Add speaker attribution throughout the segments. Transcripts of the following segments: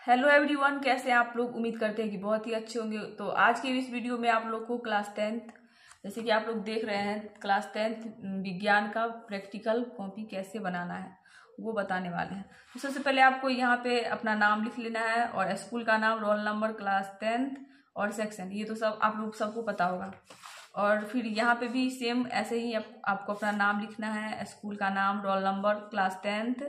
Speaker 1: Hello everyone, कैसे हैं आप लोग। उम्मीद करते हैं कि बहुत ही अच्छे होंगे। तो आज की इस वीडियो में आप लोग को क्लास 10th, जैसे कि आप लोग देख रहे हैं, क्लास 10th विज्ञान का प्रैक्टिकल कॉपी कैसे बनाना है वो बताने वाले हैं। तो सबसे पहले आपको यहाँ पे अपना नाम लिख लेना है और स्कूल का नाम, रोल नंबर, क्लास 10th और सेक्शन, ये तो सब आप लोग सबको पता होगा। और फिर यहाँ पे भी सेम ऐसे ही आपको अपना नाम लिखना है, स्कूल का नाम, रोल नंबर, क्लास 10th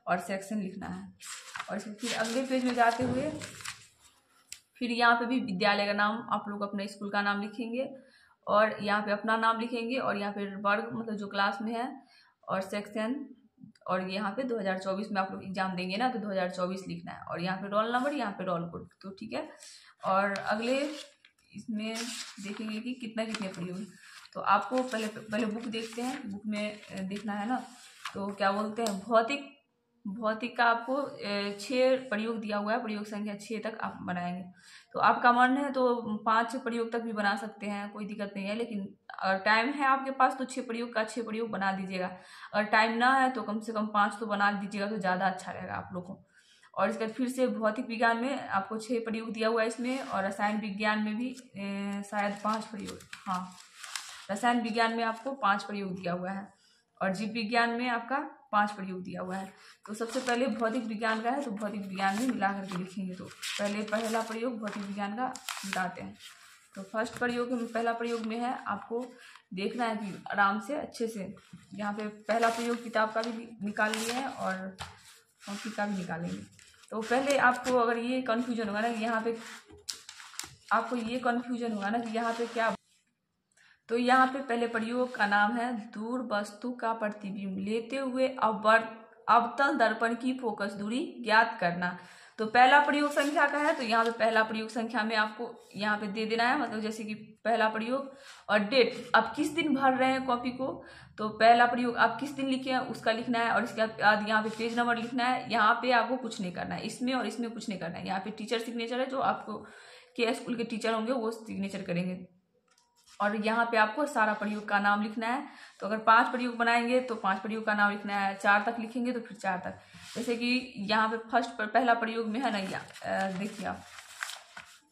Speaker 1: और सेक्शन लिखना है। और फिर अगले पेज में जाते हुए फिर यहाँ पे भी विद्यालय का नाम, आप लोग अपने स्कूल का नाम लिखेंगे और यहाँ पे अपना नाम लिखेंगे और यहाँ पे वर्ग मतलब जो क्लास में है और सेक्शन, और यहाँ पे 2024 में आप लोग एग्जाम देंगे ना, तो 2024 लिखना है और यहाँ पे रोल नंबर, यहाँ पे रोल कोड। तो ठीक है। और अगले इसमें देखेंगे कि कितने प्रयोग। तो आपको पहले बुक देखते हैं। बुक में देखना है ना, तो क्या बोलते हैं, भौतिक का आपको 6 प्रयोग दिया हुआ है, प्रयोग संख्या 6 तक आप बनाएंगे। तो आपका मन है तो 5 प्रयोग तक भी बना सकते हैं, कोई दिक्कत नहीं है। लेकिन अगर टाइम है आपके पास तो 6 प्रयोग का 6 प्रयोग बना दीजिएगा। अगर टाइम ना है तो कम से कम 5 तो बना दीजिएगा, तो ज़्यादा अच्छा रहेगा आप लोग को। और इसके बाद फिर से भौतिक विज्ञान में आपको 6 प्रयोग दिया हुआ है इसमें, और रसायन विज्ञान में भी शायद 5 प्रयोग, हाँ, रसायन विज्ञान में आपको 5 प्रयोग दिया हुआ है और जीव विज्ञान में आपका 5 प्रयोग दिया हुआ है। तो सबसे पहले भौतिक विज्ञान का है, तो भौतिक विज्ञान में मिला करके लिखेंगे। तो पहले पहला प्रयोग भौतिक विज्ञान का मिलाते हैं। तो फर्स्ट प्रयोग में, पहला प्रयोग में है, आपको देखना है कि आराम से अच्छे से। यहाँ पे पहला प्रयोग किताब का भी निकाल लिया है और कॉपी का भी निकालेंगे। तो पहले आपको अगर ये कन्फ्यूजन होगा ना, यहाँ पे आपको ये कन्फ्यूजन होगा ना कि यहाँ पे क्या, तो यहाँ पे पहले प्रयोग का नाम है दूर वस्तु का प्रतिबिंब लेते हुए अवतल दर्पण की फोकस दूरी ज्ञात करना। तो पहला प्रयोग संख्या का है, तो यहाँ पे पहला प्रयोग संख्या में आपको यहाँ पे दे देना है, मतलब जैसे कि पहला प्रयोग और डेट, आप किस दिन भर रहे हैं कॉपी को, तो पहला प्रयोग आप किस दिन लिखे हैं उसका लिखना है। और इसके बाद यहाँ पे पेज नंबर लिखना है। यहाँ पे आपको कुछ नहीं करना है, इसमें और इसमें कुछ नहीं करना है। यहाँ पे टीचर सिग्नेचर है, जो आपको के स्कूल के टीचर होंगे वो सिग्नेचर करेंगे। और यहाँ पे आपको सारा प्रयोग का नाम लिखना है। तो अगर 5 प्रयोग बनाएंगे तो 5 प्रयोग का नाम लिखना है, 4 तक लिखेंगे तो फिर 4 तक। जैसे कि यहाँ पे पहला प्रयोग में है ना, देखिए आप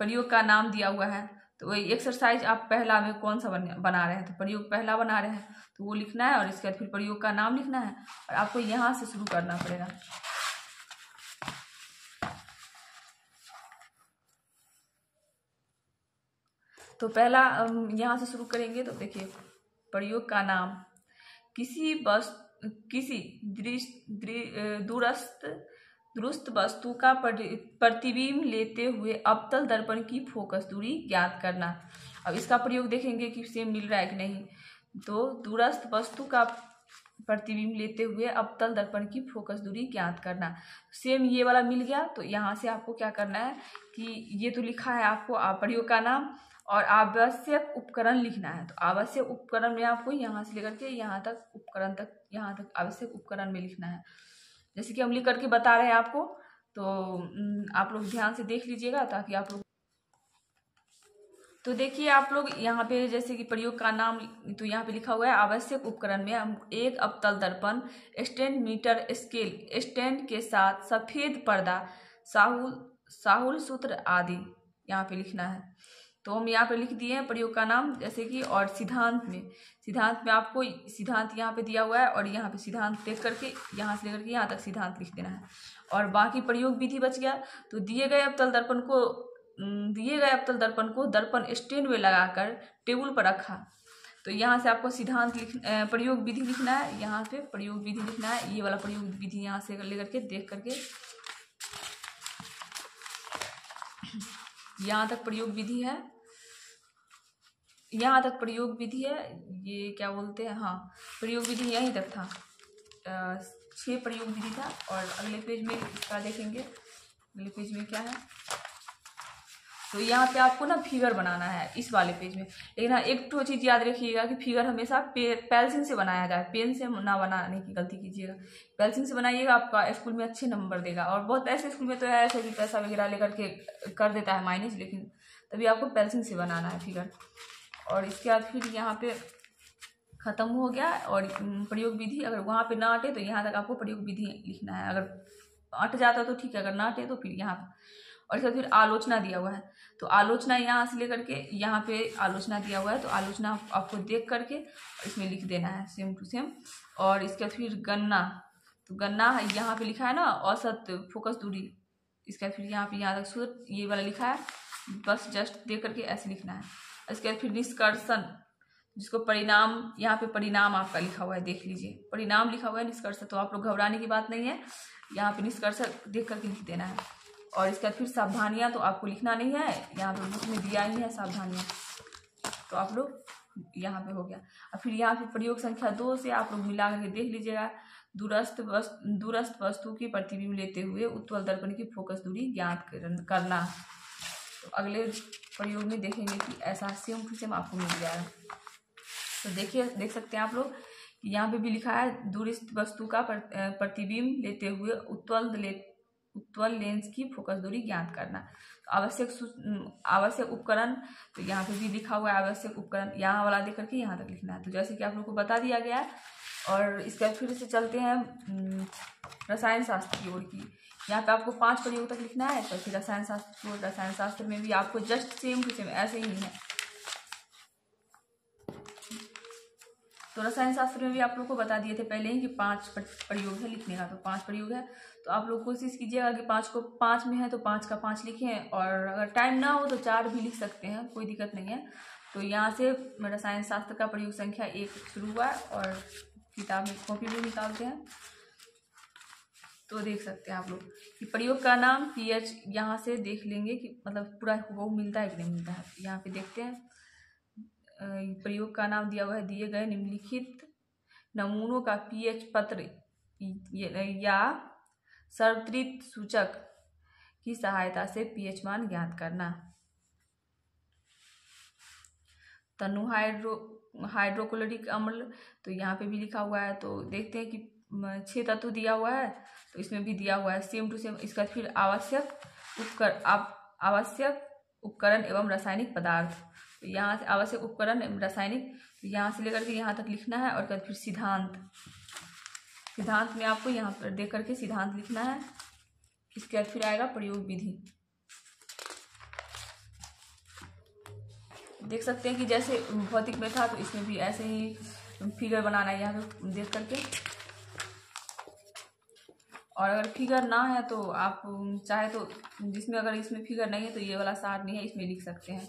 Speaker 1: प्रयोग का नाम दिया हुआ है, तो वही एक्सरसाइज आप पहला में कौन सा बना रहे हैं, तो प्रयोग पहला बना रहे हैं तो वो लिखना है और इसके बाद फिर प्रयोग का नाम लिखना है और आपको यहाँ से शुरू करना पड़ेगा। तो पहला यहाँ से शुरू करेंगे। तो देखिए, प्रयोग का नाम, किसी दुरुस्त वस्तु का प्रतिबिंब लेते हुए अवतल दर्पण की फोकस दूरी ज्ञात करना। अब इसका प्रयोग देखेंगे कि सेम मिल रहा है कि नहीं। तो दूरस्थ वस्तु का प्रतिबिंब लेते हुए अवतल दर्पण की फोकस दूरी ज्ञात करना, सेम ये वाला मिल गया। तो यहाँ से आपको क्या करना है कि ये तो लिखा है आपको प्रयोग का नाम और आवश्यक उपकरण लिखना है। तो आवश्यक उपकरण में आपको यहाँ से लेकर के यहाँ तक उपकरण तक, यहाँ तक आवश्यक उपकरण में लिखना है, जैसे कि हम लिख करके बता रहे हैं आपको। तो आप लोग ध्यान से देख लीजिएगा ताकि आप लोग, तो देखिए आप लोग यहाँ पे जैसे कि प्रयोग का नाम, तो यहाँ पे लिखा हुआ है आवश्यक उपकरण में हम एक अवतल दर्पण, स्टैंड, मीटर स्केल स्टैंड के साथ सफेद पर्दा, साहुल सूत्र आदि यहाँ पे लिखना है। तो हम यहाँ पे लिख दिए हैं प्रयोग का नाम, जैसे कि। और सिद्धांत में आपको सिद्धांत यहाँ पे दिया हुआ है और यहाँ पे सिद्धांत देख करके यहाँ से लेकर के यहाँ तक सिद्धांत लिख देना है। और बाकी प्रयोग विधि बच गया। तो दिए गए अवतल दर्पण को दर्पण स्टैंड में लगाकर टेबल पर रखा। तो यहाँ से आपको सिद्धांत प्रयोग विधि लिखना है, यहाँ पे प्रयोग विधि लिखना है। ये वाला प्रयोग विधि यहाँ से लेकर के देख करके यहाँ तक प्रयोग विधि है, यहाँ तक प्रयोग विधि है। ये क्या बोलते हैं, हाँ, प्रयोग विधि यहीं तक था, 6 प्रयोग विधि था। और अगले पेज में इसका देखेंगे, अगले पेज में क्या है। तो यहाँ पे आपको ना फिगर बनाना है इस वाले पेज में। लेकिन हाँ, एक तो चीज़ याद रखिएगा कि फिगर हमेशा पेंसिल से बनाया जाए, पेन से ना बनाने की गलती कीजिएगा। पेंसिल से बनाइएगा, आपका स्कूल में अच्छे नंबर देगा। और बहुत ऐसे स्कूल में तो है ऐसे कि पैसा वगैरह लेकर के कर देता है माइनस, लेकिन तभी आपको पेंसिल से बनाना है फिगर। और इसके बाद फिर यहाँ पे खत्म हो गया। और प्रयोग विधि अगर वहाँ पे ना हटे तो यहाँ तक आपको प्रयोग विधि लिखना है। अगर अट जाता तो ठीक है, अगर ना अटे तो फिर यहाँ पे। और इसका फिर आलोचना दिया हुआ है, तो आलोचना यहाँ से लेकर के यहाँ पे आलोचना दिया हुआ है, तो आलोचना आपको देख करके इसमें लिख देना है सेम टू सेम। और इसका फिर गणना, तो गणना यहाँ पे लिखा है ना औसत फोकस दूरी, इसका फिर यहाँ पे यहाँ तक सूत्र ये वाला लिखा है, बस जस्ट देख करके ऐसे लिखना है। इसके बाद फिर निष्कर्षण, जिसको परिणाम, यहाँ पे परिणाम आपका लिखा हुआ है, देख लीजिए परिणाम लिखा हुआ है, निष्कर्ष, तो आप लोग घबराने की बात नहीं है, यहाँ पे निष्कर्ष देख करके लिख देना है। और इसके बाद फिर सावधानियाँ तो आपको लिखना नहीं है, यहाँ पे बुक में दिया ही है सावधानियाँ, तो आप लोग यहाँ पे हो गया। और फिर यहाँ पे प्रयोग संख्या 2 से आप लोग मिला करके देख लीजिएगा, दूरस्थ वस्तु की प्रतिबिंब लेते हुए उत्तल दर्पण की फोकस दूरी ज्ञात करना। तो अगले प्रयोग में देखेंगे कि ऐसा सेम टू सेम आपको मिल जाएगा। तो देखिए, देख सकते हैं आप लोग कि यहाँ पे भी लिखा है दूरस्थ वस्तु का प्रतिबिंब लेते हुए उत्तल लेंस की फोकस दूरी ज्ञात करना। आवश्यक उपकरण, तो यहाँ पे भी लिखा हुआ है आवश्यक उपकरण, यहाँ वाला देख करके यहाँ तक लिखना है, तो जैसे कि आप लोग को बता दिया गया है। और इसके बाद फिर से चलते हैं रसायन शास्त्र की ओर की। यहाँ पे आपको 5 प्रयोग तक लिखना है, तो फिर रसायन शास्त्र में भी आपको जस्ट सेम टू सेम ऐसे ही है। तो रसायन शास्त्र में भी आप लोग को बता दिए थे पहले ही कि 5 प्रयोग है लिखने का, तो 5 प्रयोग है, तो आप लोग कोशिश कीजिएगा कि 5 में है तो 5 का 5 लिखें, और अगर टाइम ना हो तो 4 भी लिख सकते हैं, कोई दिक्कत नहीं है। तो यहाँ से रसायन शास्त्र का प्रयोग संख्या 1 शुरू हुआ, और किताब में कॉपी में निकालते हैं, तो देख सकते हैं आप लोग कि प्रयोग का नाम पीएच, यहाँ से देख लेंगे कि मतलब पूरा वो मिलता है कि नहीं मिलता है। यहाँ पे देखते हैं, प्रयोग का नाम दिया हुआ है, दिए गए निम्नलिखित नमूनों का पीएच पत्र या सर्वत्रित सूचक की सहायता से पीएच मान ज्ञात करना। तनु हाइड्रोक्लोरिक अम्ल, तो यहाँ पे भी लिखा हुआ है, तो देखते हैं कि 6 तत्व दिया हुआ है, तो इसमें भी दिया हुआ है सेम टू सेम। इसका फिर आवश्यक उपकरण एवं रासायनिक पदार्थ, तो यहाँ से आवश्यक उपकरण एवं रासायनिक, तो यहाँ से लेकर के यहाँ तक लिखना है। और फिर सिद्धांत में आपको यहाँ पर देख करके सिद्धांत लिखना है। इसके बाद फिर आएगा प्रयोग विधि। देख सकते हैं कि जैसे भौतिक में था, तो इसमें भी ऐसे ही फिगर बनाना है यहाँ पे देख करके। और अगर फिगर ना है तो आप चाहे तो जिसमें, अगर इसमें फिगर नहीं है तो ये वाला सार नहीं है, इसमें लिख सकते हैं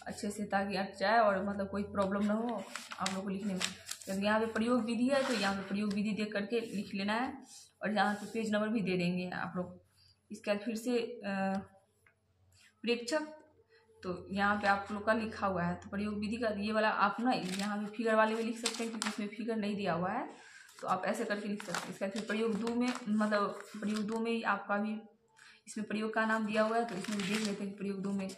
Speaker 1: अच्छे से, ताकि अट जाए और मतलब कोई प्रॉब्लम ना हो आप लोग को लिखने में। जब यहाँ पे प्रयोग विधि है तो यहाँ पे प्रयोग विधि देख करके लिख लेना है, और यहाँ पे पेज नंबर भी दे देंगे आप लोग। इसके बाद फिर से प्रेक्षक, तो यहाँ पे आप लोग का लिखा हुआ है, तो प्रयोग विधि का ये वाला आप ना यहाँ पे फिगर वाले में लिख सकते हैं, क्योंकि इसमें फिगर नहीं दिया हुआ है, तो आप ऐसे करके लिख सकते हैं। इसका फिर प्रयोग 2 में, मतलब प्रयोग 2 में ही आपका भी इसमें प्रयोग का नाम दिया हुआ है, तो इसमें भी देख लेते हैं प्रयोग 2 में।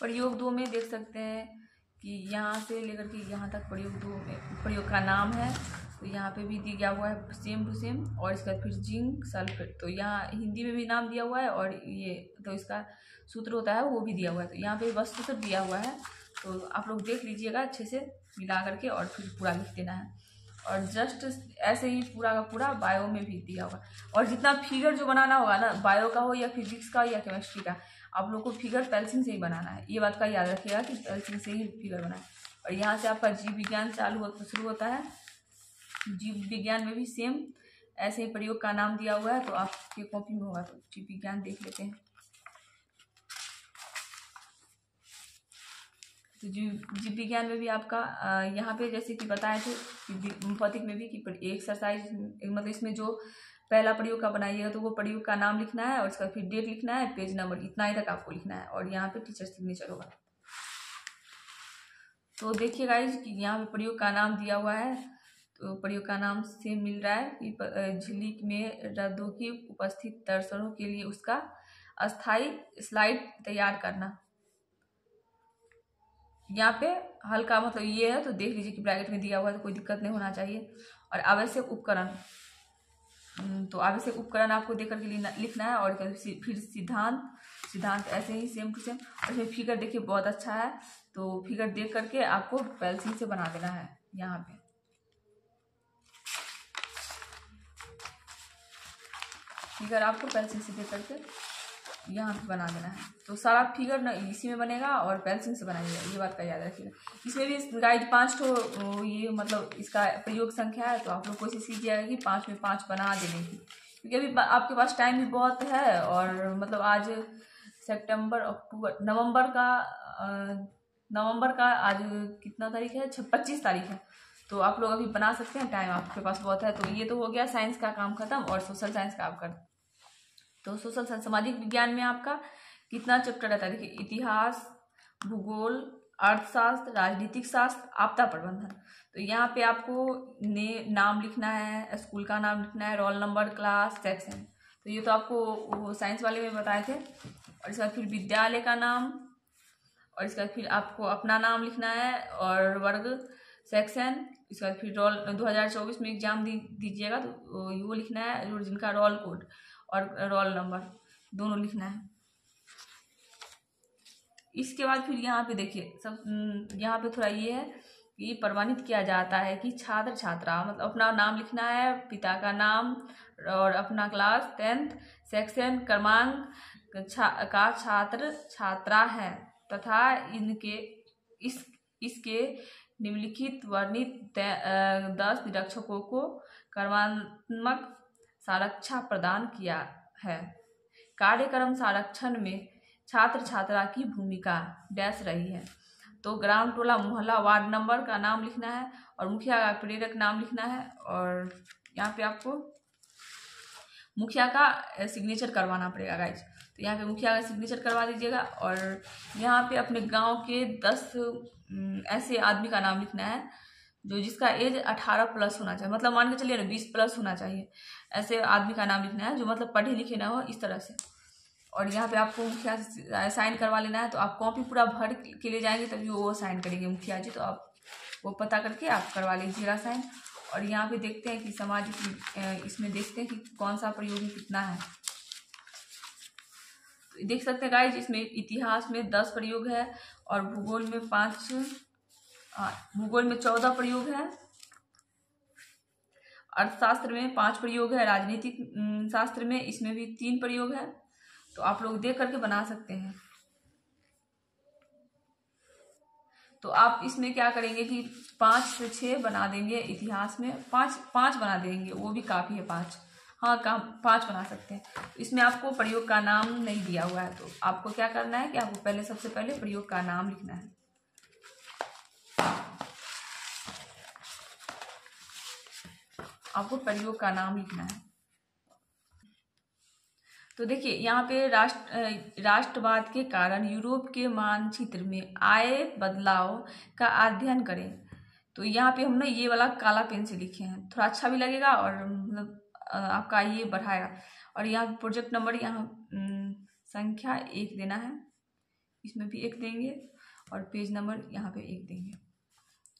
Speaker 1: प्रयोग 2 में देख सकते हैं कि यहाँ से लेकर के यहाँ तक प्रयोग 2 में प्रयोग का नाम है, तो यहाँ पे भी दिया हुआ है सेम टू सेम। और इसका फिर जिंक सल्फेट, तो यहाँ हिंदी में भी नाम दिया हुआ है, और ये तो इसका सूत्र होता है वो भी दिया हुआ है, तो यहाँ पे बस सूत्र दिया हुआ है, तो आप लोग देख लीजिएगा अच्छे से मिला करके, और फिर पूरा लिख देना है। और जस्ट ऐसे ही पूरा का पूरा बायो में भी दिया हुआ, और जितना फिगर जो बनाना होगा ना, बायो का हो या फिजिक्स का या केमिस्ट्री का, आप लोग को फिगर पेंसिल से ही बनाना है, ये बात का याद रखिएगा कि पेंसिल से ही फिगर बनाए। और यहाँ से आपका जीव विज्ञान शुरू होता है, जीव विज्ञान में भी सेम ऐसे ही प्रयोग का नाम दिया हुआ है, तो आपके कॉपी में होगा, तो जीव विज्ञान देख लेते हैं। तो जीव विज्ञान में भी आपका यहाँ पे जैसे कि बताए थे भौतिक में भी कि एक्सरसाइज, मतलब इसमें जो पहला प्रयोग का बनाइएगा तो वो प्रयोग का नाम लिखना है, और इसका फिर डेट लिखना है, पेज नंबर, इतना ही तक आपको लिखना है, और यहाँ पे टीचर सिग्नेचर होगा। तो देखिए गाइस कि यहाँ पे प्रयोग का नाम दिया हुआ है, तो प्रयोग का नाम से मिल रहा है कि झिल्ली में रद्दों की उपस्थित दर्शनों के लिए उसका अस्थायी स्लाइड तैयार करना। यहाँ पे हल्का मतलब ये है तो देख लीजिए कि ब्रैकेट में दिया हुआ है तो कोई दिक्कत नहीं होना चाहिए। और आवश्यक उपकरण, तो आवश्यक उपकरण आपको देख करके लिखना है। और फिर सिद्धांत ऐसे ही सेम टू सेम। और इसमें फिगर देखिए बहुत अच्छा है, तो फिगर देख करके आपको पेंसिल से बना देना है। यहाँ पे फिगर आपको पेंसिल से देख करके यहाँ पे बना देना है। तो सारा फिगर ना इसी में बनेगा और पेंसिल से बनाइएगा, ये बात का याद रखिएगा। इसमें भी गाइड 5 तो ये मतलब इसका प्रयोग संख्या है, तो आप लोग कोशिश कीजिएगा कि 5 में 5 बना देने की, क्योंकि अभी आपके पास टाइम भी बहुत है। और मतलब आज सितंबर, अक्टूबर, नवंबर का आज कितना तारीख है, 25 तारीख है। तो आप लोग अभी बना सकते हैं, टाइम आपके पास बहुत है। तो ये तो हो गया साइंस का काम खत्म। और सोशल साइंस का आप कर, तो सोशल साइंस सामाजिक विज्ञान में आपका कितना चैप्टर रहता है, देखिए इतिहास, भूगोल, अर्थशास्त्र, राजनीतिक शास्त्र, आपदा प्रबंधन। तो यहाँ पे आपको नाम लिखना है, स्कूल का नाम लिखना है, रोल नंबर, क्लास, सेक्शन। तो ये तो आपको वो साइंस वाले में बताए थे। और इसके बाद फिर विद्यालय का नाम, और इसके बाद फिर आपको अपना नाम लिखना है और वर्ग, सेक्शन। इसके बाद फिर रोल 2024 में एग्जाम दीजिएगा तो वो लिखना है, जिनका रोल कोड और रोल नंबर दोनों लिखना है। इसके बाद फिर यहाँ पे देखिए सब, यहाँ पे थोड़ा ये है कि प्रमाणित किया जाता है कि छात्र छात्रा मतलब अपना नाम लिखना है, पिता का नाम और अपना क्लास 10th, सेक्शन, क्रमांक का छात्र छात्रा है तथा इसके निम्नलिखित वर्णित 10 निरीक्षकों को क्रमात्मक सारक्षा प्रदान किया है। कार्यक्रम संरक्षण में छात्र छात्रा की भूमिका डैश रही है। तो ग्राम, टोला, मोहल्ला, वार्ड नंबर का नाम लिखना है और मुखिया का प्रेरक नाम लिखना है। और यहाँ पे आपको मुखिया का सिग्नेचर करवाना पड़ेगा गाइज। तो यहाँ पे मुखिया का सिग्नेचर करवा दीजिएगा। और यहाँ पे अपने गांव के 10 ऐसे आदमी का नाम लिखना है जो जिसका एज 18+ होना चाहिए, मतलब मान के चलिए ना 20+ होना चाहिए। ऐसे आदमी का नाम लिखना है जो मतलब पढ़े लिखे ना हो, इस तरह से। और यहाँ पे आपको मुखिया से साइन करवा लेना है। तो आप कॉपी पूरा भर के लिए जाएंगे तभी वो साइन करेंगे मुखिया जी, तो आप वो पता करके आप करवा लीजिएगा साइन। और यहाँ पे देखते हैं कि सामाजिक, इसमें देखते हैं कि कौन सा प्रयोग कितना है। तो देख सकते हैं गाइज, इसमें इतिहास में 10 प्रयोग है और भूगोल में 14 प्रयोग है, अर्थशास्त्र में 5 प्रयोग है, राजनीतिक शास्त्र में इसमें भी 3 प्रयोग है। तो आप लोग देख करके बना सकते हैं। तो आप इसमें क्या करेंगे कि 5 से 6 बना देंगे, इतिहास में 5 बना देंगे, वो भी काफ़ी है 5। हाँ, 5 बना सकते हैं। इसमें आपको प्रयोग का नाम नहीं दिया हुआ है, तो आपको क्या करना है कि आपको सबसे पहले प्रयोग का नाम लिखना है। आपको प्रयोग का नाम लिखना है। तो देखिए यहाँ पे राष्ट्रवाद के कारण यूरोप के मानचित्र में आए बदलाव का अध्ययन करें। तो यहाँ पे हमने ये वाला काला पेन से लिखे हैं, थोड़ा अच्छा भी लगेगा और मतलब आपका ये बढ़ाएगा। और यहाँ प्रोजेक्ट नंबर यहाँ संख्या 1 देना है, इसमें भी 1 देंगे। और पेज नंबर यहाँ पे 1 देंगे।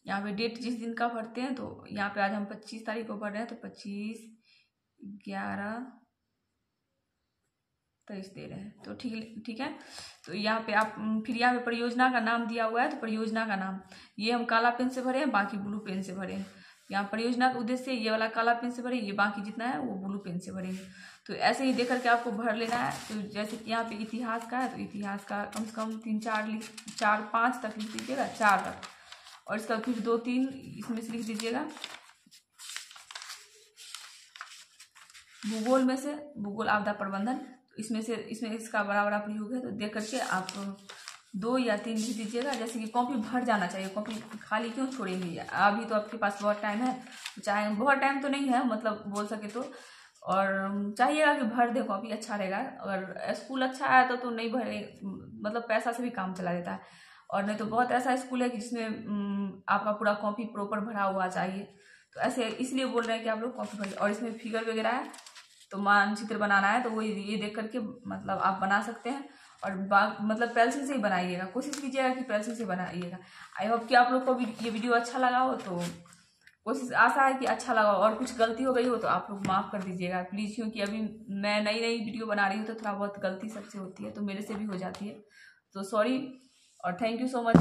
Speaker 1: यहाँ पे डेट जिस दिन का भरते हैं, तो यहाँ पे आज हम 25 तारीख को भर रहे हैं, तो 25/11/23 दे रहे हैं। तो ठीक है। तो यहाँ पे आप फिर यहाँ पे परियोजना का नाम दिया हुआ है, तो परियोजना का नाम ये हम काला पेन से भरे हैं, बाकी ब्लू पेन से भरे हैं। यहाँ परियोजना का उद्देश्य ये वाला काला पेन से भरे, ये बाकी जितना है वो ब्लू पेन से भरेंगे। तो ऐसे ही देख करके आपको भर लेना है। तो जैसे कि यहाँ पे इतिहास का है, तो इतिहास का कम से कम 4-5 तक लिख दीजिएगा, 4 तक। और इसका फिर 2-3 इसमें से लिख दीजिएगा। भूगोल में से भूगोल आपदा प्रबंधन, तो इसमें इसका बड़ा प्रयोग है। तो देख करके आप 2 या 3 लिख दीजिएगा, जैसे कि कॉपी भर जाना चाहिए। कॉपी खाली क्यों छोड़ेंगे, अभी तो आपके पास बहुत टाइम है, चाहे बहुत टाइम तो नहीं है मतलब बोल सके तो। और चाहिएगा कि भर दे कॉपी, अच्छा रहेगा। अगर स्कूल अच्छा है तो नहीं भरे, मतलब पैसा से भी काम चला देता है। और नहीं तो बहुत ऐसा स्कूल है कि जिसमें आपका पूरा कॉपी प्रॉपर भरा हुआ चाहिए। तो ऐसे इसलिए बोल रहे हैं कि आप लोग कॉपी भरिए। और इसमें फिगर वगैरह है, तो मानचित्र बनाना है, तो वो ये देख करके मतलब आप बना सकते हैं। और मतलब पेंसिल से ही बनाइएगा, कोशिश कीजिएगा कि पेंसिल से बनाइएगा। आई होप कि आप लोग को भी ये वीडियो अच्छा लगा हो, तो कोशिश आशा है कि अच्छा लगा हो, और कुछ गलती हो गई हो तो आप लोग माफ़ कर दीजिएगा प्लीज़, क्योंकि अभी मैं नई नई वीडियो बना रही हूँ तो थोड़ा बहुत गलती सबसे होती है, तो मेरे से भी हो जाती है, तो सॉरी और थैंक यू सो मच।